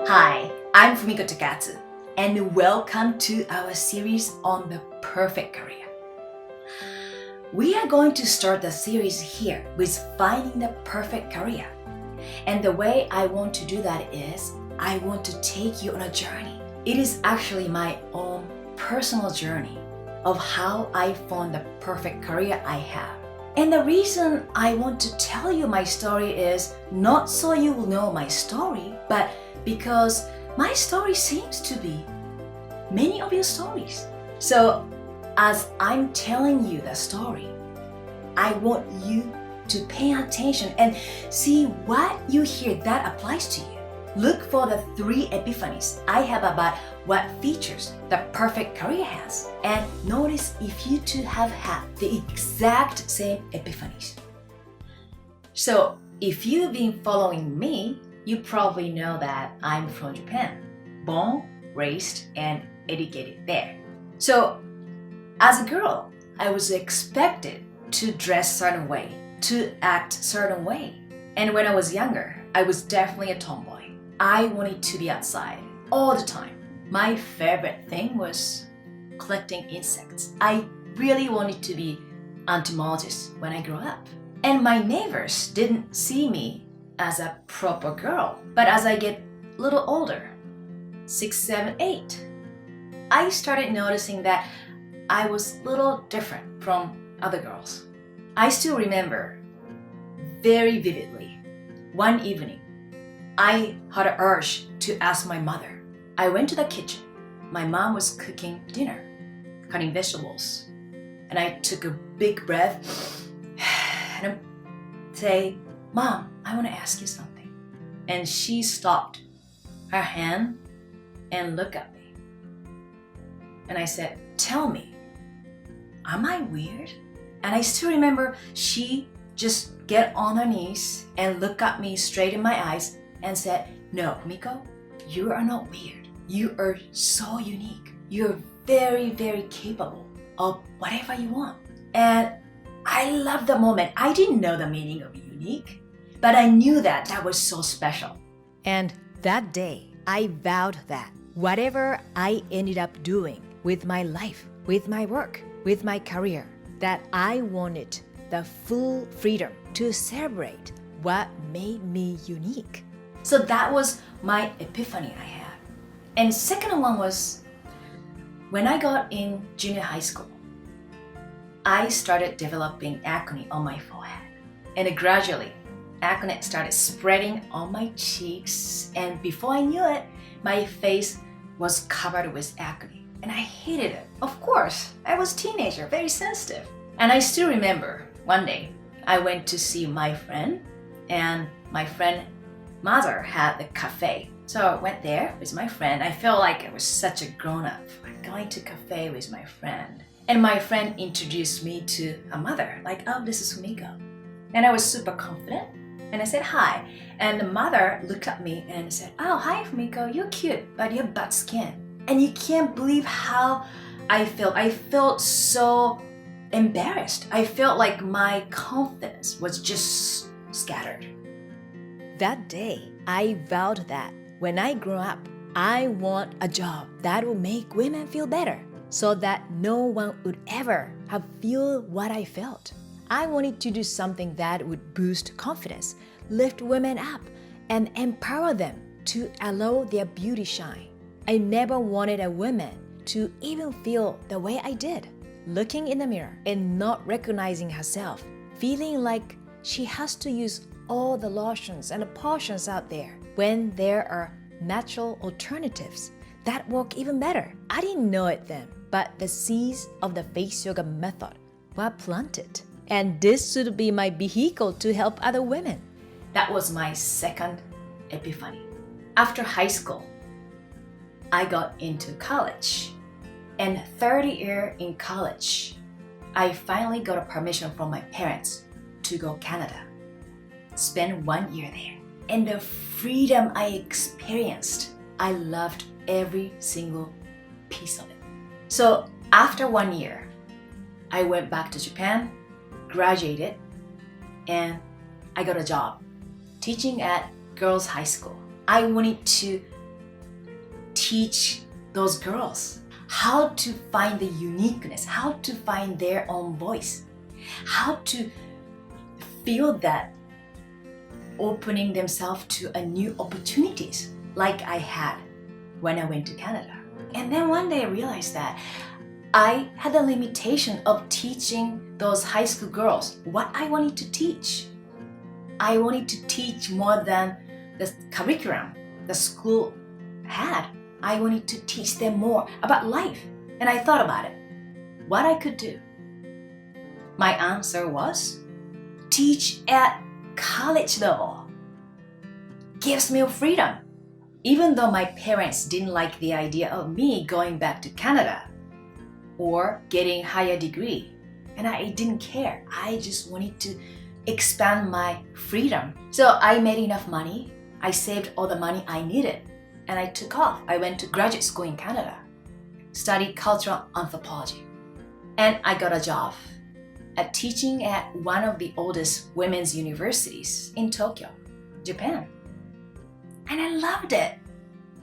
Hi, I'm Fumina takatu, and welcome to our series on the perfect career. We are going to start the series here with finding the perfect career. And the way I want to do that is, I want to take you on a journey. It is actually my own personal journey of how I found the perfect career I have. And the reason I want to tell you my story is not so you will know my story, but because my story seems to be many of your stories. So as I'm telling you the story, I want you to pay attention and see what you hear that applies to you. Look for the 3 epiphanies I have about what features the perfect career has, and notice if you too have had the exact same epiphanies. So if you've been following me, you probably know that I'm from Japan, born, raised, and educated there. So as a girl, I was expected to dress certain way, to act certain way. And when I was younger, I was definitely a tomboy. I wanted to be outside all the time. My favorite thing was collecting insects. I really wanted to be an entomologist when I grew up. And my neighbors didn't see me as a proper girl. But as I get a little older, 6, 7, 8, I started noticing that I was a little different from other girls. I still remember very vividly one evening, I had an urge to ask my mother. I went to the kitchen. My mom was cooking dinner, cutting vegetables. And I took a big breath and say, "Mom, I want to ask you something." And she stopped her hand and looked at me. And I said, "Tell me, am I weird?" And I still remember she just get on her knees and look at me straight in my eyes and said, "No, Miko, you are not weird. You are so unique. You're very, very capable of whatever you want." And I loved the moment. I didn't know the meaning of unique, but I knew that that was so special. And that day, I vowed that whatever I ended up doing with my life, with my work, with my career, that I wanted the full freedom to celebrate what made me unique. So that was my epiphany I had. And second one was when I got in junior high school, I started developing acne on my forehead. And gradually, acne started spreading on my cheeks. And before I knew it, my face was covered with acne. And I hated it. Of course, I was a teenager, very sensitive. And I still remember one day, I went to see my friend, and my friend mother had the cafe. So I went there with my friend. I felt like I was such a grown-up. I'm going to cafe with my friend. And my friend introduced me to a mother, like, "Oh, this is Fumiko." And I was super confident. And I said, "Hi." And the mother looked at me and said, "Oh, hi, Fumiko. You're cute, but you have bad skin." And you can't believe how I felt. I felt so embarrassed. I felt like my confidence was just scattered. That day, I vowed that when I grow up, I want a job that will make women feel better so that no one would ever have feel what I felt. I wanted to do something that would boost confidence, lift women up, and empower them to allow their beauty shine. I never wanted a woman to even feel the way I did, looking in the mirror and not recognizing herself, feeling like she has to use all the lotions and the potions out there when there are natural alternatives that work even better. I didn't know it then, but the seeds of the face yoga method were planted. And this should be my vehicle to help other women. That was my second epiphany. After high school, I got into college. And third year in college, I finally got a permission from my parents to go Canada. Spend 1 year there. And the freedom I experienced, I loved every single piece of it. So after 1 year, I went back to Japan, graduated, and I got a job teaching at girls' high school. I wanted to teach those girls how to find the uniqueness, how to find their own voice, how to feel that opening themselves to a new opportunities like I had when I went to Canada. And then one day I realized that I had the limitation of teaching those high school girls what I wanted to teach. I wanted to teach more than the curriculum the school had. I wanted to teach them more about life. And I thought about it, what I could do. My answer was, teach at college level. Gives me freedom. Even though my parents didn't like the idea of me going back to Canada or getting higher degree. And I didn't care. I just wanted to expand my freedom. So I made enough money. I saved all the money I needed. And I took off. I went to graduate school in Canada, studied cultural anthropology. And I got a job at teaching at one of the oldest women's universities in Tokyo, Japan. And I loved it.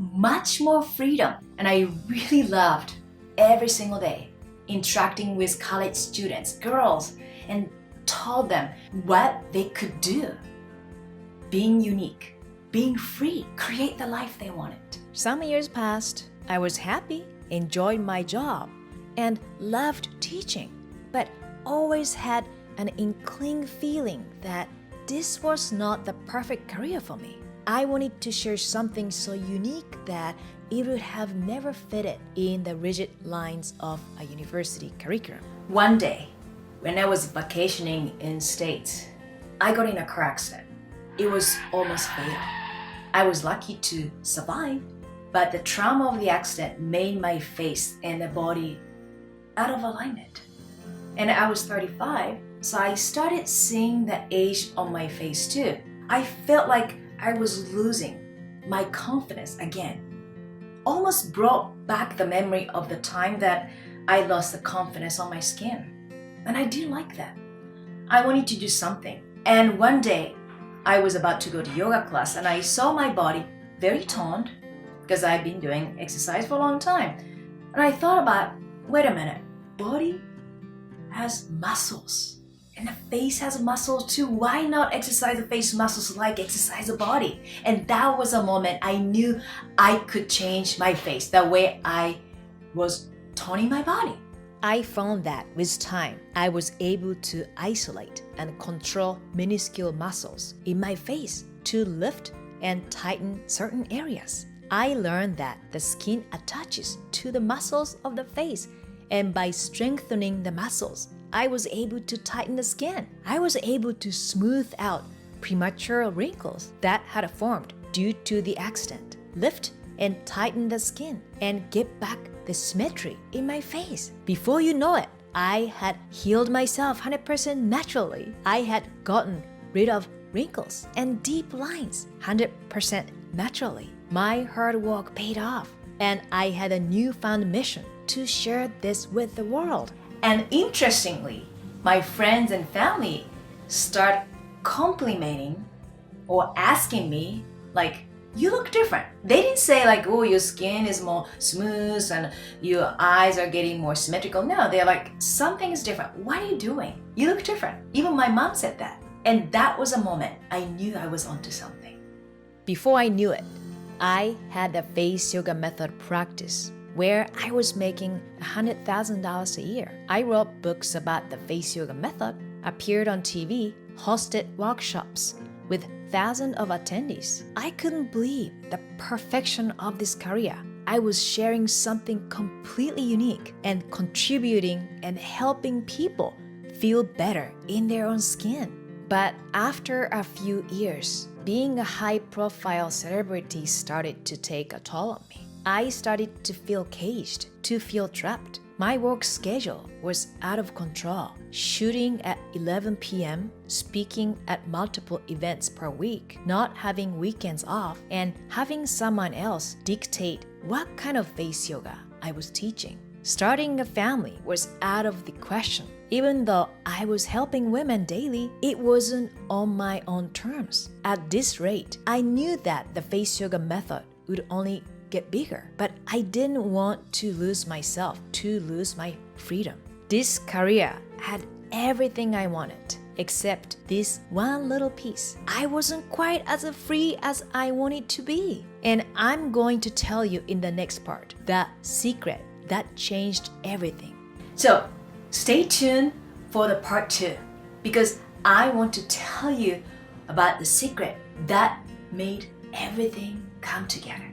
Much more freedom. And I really loved every single day interacting with college students, girls, and told them what they could do. Being unique, being free, create the life they wanted. Some years passed. I was happy, enjoyed my job, and loved teaching, but always had an inkling feeling that this was not the perfect career for me. I wanted to share something so unique that it would have never fitted in the rigid lines of a university curriculum. One day, when I was vacationing in States, I got in a car accident. It was almost fatal. I was lucky to survive, but the trauma of the accident made my face and the body out of alignment. And I was 35, so I started seeing the age on my face too. I felt like I was losing my confidence again. Almost brought back the memory of the time that I lost the confidence on my skin. And I didn't like that. I wanted to do something. And one day, I was about to go to yoga class and I saw my body very toned because I've been doing exercise for a long time. And I thought about, wait a minute, body has muscles and the face has muscles too. Why not exercise the face muscles like exercise the body? And that was a moment I knew I could change my face the way I was toning my body. I found that with time, I was able to isolate and control minuscule muscles in my face to lift and tighten certain areas. I learned that the skin attaches to the muscles of the face, and by strengthening the muscles, I was able to tighten the skin. I was able to smooth out premature wrinkles that had formed due to the accident, lift and tighten the skin, and get back the symmetry in my face. Before you know it, I had healed myself 100% naturally. I had gotten rid of wrinkles and deep lines 100% naturally. My hard work paid off, and I had a newfound mission to share this with the world. And interestingly, my friends and family start complimenting or asking me, like, you look different. They didn't say like, oh, your skin is more smooth and your eyes are getting more symmetrical. No, they're like, something is different. What are you doing? You look different. Even my mom said that. And that was a moment I knew I was onto something. Before I knew it, I had a face yoga method practice where I was making $100,000 a year. I wrote books about the face yoga method, appeared on TV, hosted workshops with thousands of attendees. I couldn't believe the perfection of this career. I was sharing something completely unique and contributing and helping people feel better in their own skin. But after a few years, being a high-profile celebrity started to take a toll on me. I started to feel caged, to feel trapped. My work schedule was out of control. Shooting at 11 p.m., speaking at multiple events per week, not having weekends off, and having someone else dictate what kind of face yoga I was teaching. Starting a family was out of the question. Even though I was helping women daily, it wasn't on my own terms. At this rate, I knew that the face yoga method would only get bigger, but I didn't want to lose myself, to lose my freedom. This career had everything I wanted, except this one little piece. I wasn't quite as free as I wanted to be. And I'm going to tell you in the next part, the secret that changed everything. So stay tuned for the part 2 because I want to tell you about the secret that made everything come together.